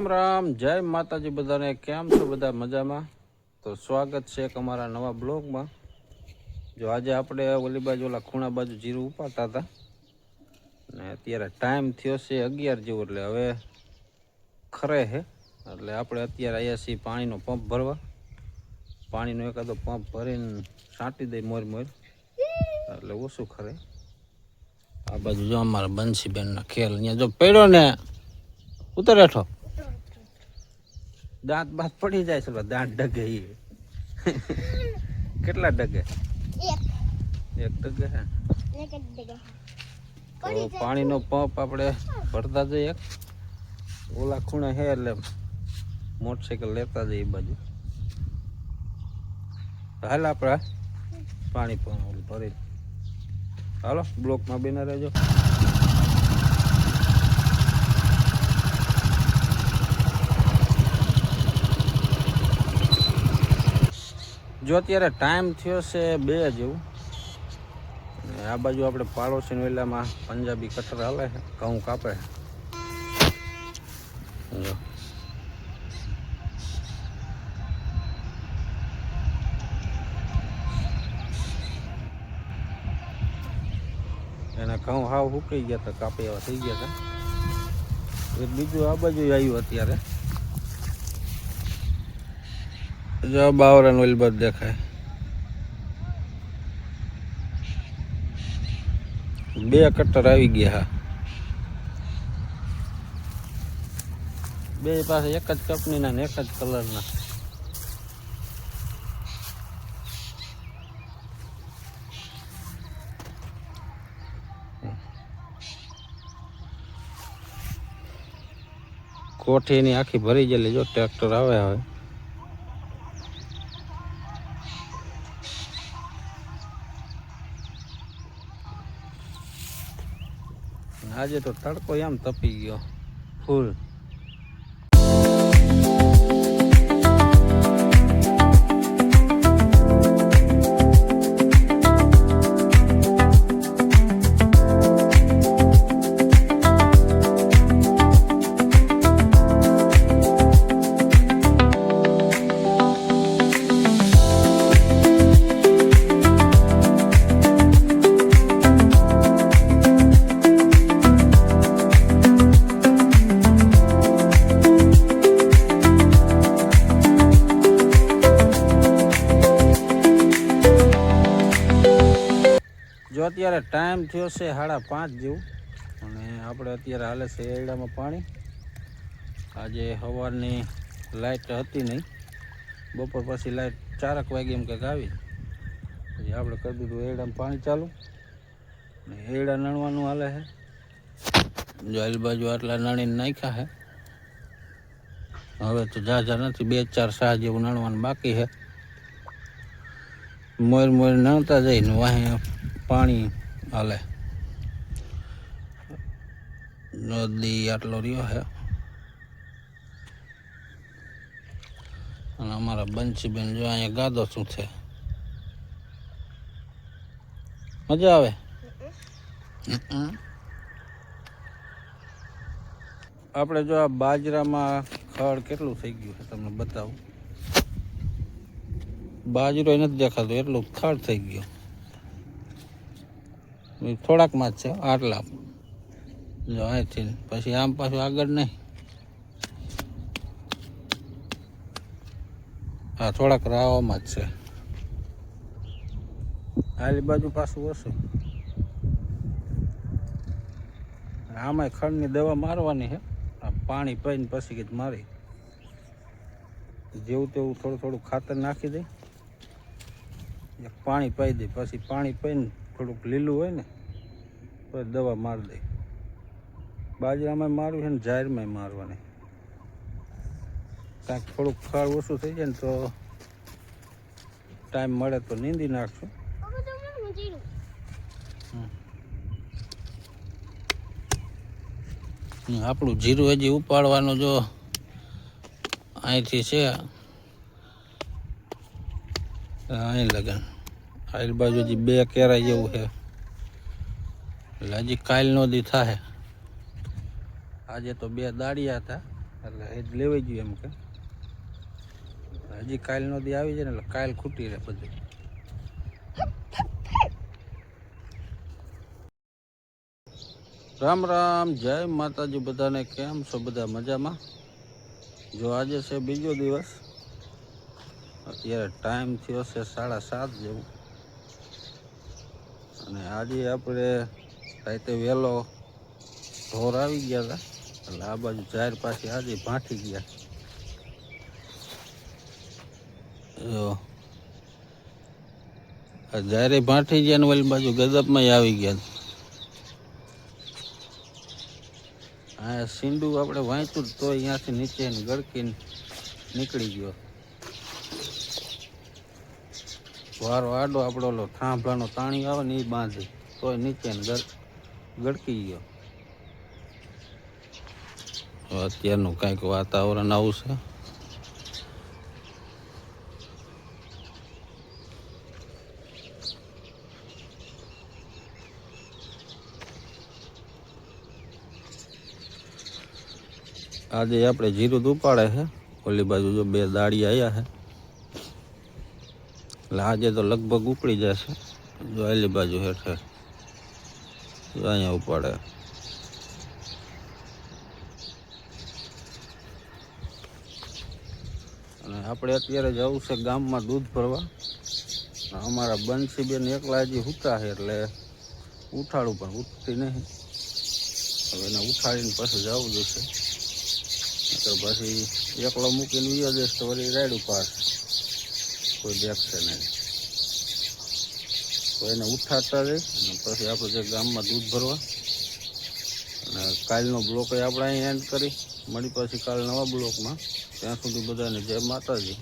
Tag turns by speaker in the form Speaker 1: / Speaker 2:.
Speaker 1: રામ જય માતાજી બધાને કેમ છો બધા મજામાં તો સ્વાગત છે અમારા નવા બ્લોગમાં। જો આજે આપણે ઓલી બાજુ ઓલા ખૂણા બાજુ જીરું ઉપાડતા હતા ને અત્યારે ટાઈમ થયો છે 11 જેવો એટલે હવે ખરે છે એટલે આપણે અત્યારે આવ્યા છીએ પાણીનો પંપ ભરવા। પાણીનો એકાદો પંપ ભરીને છાંટી દઈ મોર એટલે ઓછું ખરે। આ બાજુ જો અમારા બંસીબેનના ખેલ અહીંયા જો પડ્યો ને ઉતર હેઠો દાંત બાત પડી જાય છે દાંત ડગે કેટલા ડગે એક ડગે હે તો પાણીનો પંપ આપણે ભરતા જઈએ ઓલા ખૂણે હે એટલે મોટરસાઇકલ લેતા જઈએ બાજુ હાલ આપણે પાણી ભરી હાલો બ્લોકમાં બેના રહેજો। જો અત્યારે ટાઈમ થયો છે 2 જેવું આ બાજુ આપણે પાડોશી વેલામાં પંજાબી કટર હાલે છે ઘઉં કાપે જો એના ઘઉં હાવ સુકાઈ ગયા હતા કાપે એવા થઈ ગયા હતા। એક બીજું આ બાજુ આવ્યું અત્યારે જો બાવરાનો ઓલબત દેખાય 2 કટર આવી ગયા હા 2 પાસે એક જ કંપનીના ને એક જ કલરના। કોઠીની આખી ભરી ગયેલી જો ટ્રેક્ટર આવે હવે આજે તો તડકો એમ તપી ગયો ફૂલ। જો અત્યારે ટાઈમ થયો છે 5:30 જેવું અને આપણે અત્યારે હાલે છે એડામાં પાણી। આજે સવારની લાઇટ હતી નહીં બપોર પછી લાઇટ 4 વાગે એમ કંઈક આવી પછી આપણે કરી દીધું એડામાં પાણી ચાલુ ને એડા નણવાનું હાલે છે જો આલી બાજુ આટલા નણીને નાખ્યા છે હવે તો ઝાઝા નથી 2-4 સાહ જેવું નણવાનું બાકી છે। મોર નણતા જઈને વાહે પાણી હાલે નદી આટલો રહ્યો છે અને અમારા બંસીબેન જો અહીંયા ગાદો શું છે મજા આવે આપણે જો આ બાજરામાં ખડ કેટલું થઈ ગયું છે તમને બતાવું બાજરો નથી દેખાતો એટલું ખડ થઈ ગયું થોડાકમાં જ છે આટલા જો અહીંથી પછી આમ પાછું આગળ નહીં હા થોડાક રાવામાં જ છે આલી બાજુ પાછું ઓછું આમાંય ખડની દવા મારવાની છે પાણી પીને પછી કે મારી જેવું તેવું થોડું થોડું ખાતર નાખી દે પાણી પાઈ દે પછી પાણી પીને થોડુંક લીલું હોય ને તો દવા મારી દે બાજરામાં મારવું છે ને જાહેરમાં મારવાની કાંઈક થોડુંક ખડ ઓછું થઈ જાય ને તો ટાઈમ મળે તો નીંદી નાખશું। આપણું જીરું હજી ઉપાડવાનું જો અહીંથી છે અહીં લગન આ બાજુ હજી 2 કેરા જેવું છે એટલે હજી કાલનો દી થાય। આજે તો 2 દાડિયા હતા એટલે એ જ લેવાઈ ગયું એમ કે હજી કાલનો દી આવી જાય ને એટલે કાલ ખૂટી રહે બધું. રામ રામ, જય માતાજી બધાને. કેમ છો બધા? મજામાં? જો આજે છે બીજો દિવસ, અત્યારે ટાઈમ થયો છે 7:30 જેવું, અને આજે આપણે રાતે વહેલો ઢોર આવી ગયા હતા એટલે આ બાજુ જાહેર પાછી આજે ભાંઠી ગયા. જો જાહેરે ભાંઠી ગયા ને ઓલી બાજુ ગદપમાં આવી ગયા. હા, સીંડું આપણે વાંચ્યું તો અહીંયાથી નીચે ગળકીને નીકળી ગયો. વારો આડો આપણો ઓલો થાંભલાનો તાણી આવે ને એ બાંધી તોય નીચે ગળકી ગયો. અત્યારનું કંઈક વાતાવરણ આવું છે. આજે આપણે જીરું ઉપાડે છે, ઓલી બાજુ જો 2 દાડી આવ્યા છે એટલે આજે તો લગભગ ઉપડી જશે. જો આલી બાજુ હેઠે અહીંયા ઉપાડે. અને આપણે અત્યારે જવું છે ગામમાં દૂધ ભરવા. અમારા બંસીબેન એકલા હજી સૂતા છે એટલે ઉઠાડું પણ ઉઠતી નહીં. હવે એને ઉઠાડીને પાછું જવું જોશે, તો પછી એકલો મૂકીને વિયો જશે તો વળી રાયડું પાસ કોઈ દેખશે નહીં. તો એને ઉઠાડતા જઈ અને પછી આપણે જે ગામમાં દૂધ ભરવા. અને કાલનો બ્લોક આપણે અહીં એન્ડ કરી મળી પછી કાલ નવા બ્લોકમાં. ત્યાં સુધી બધાને જય માતાજી.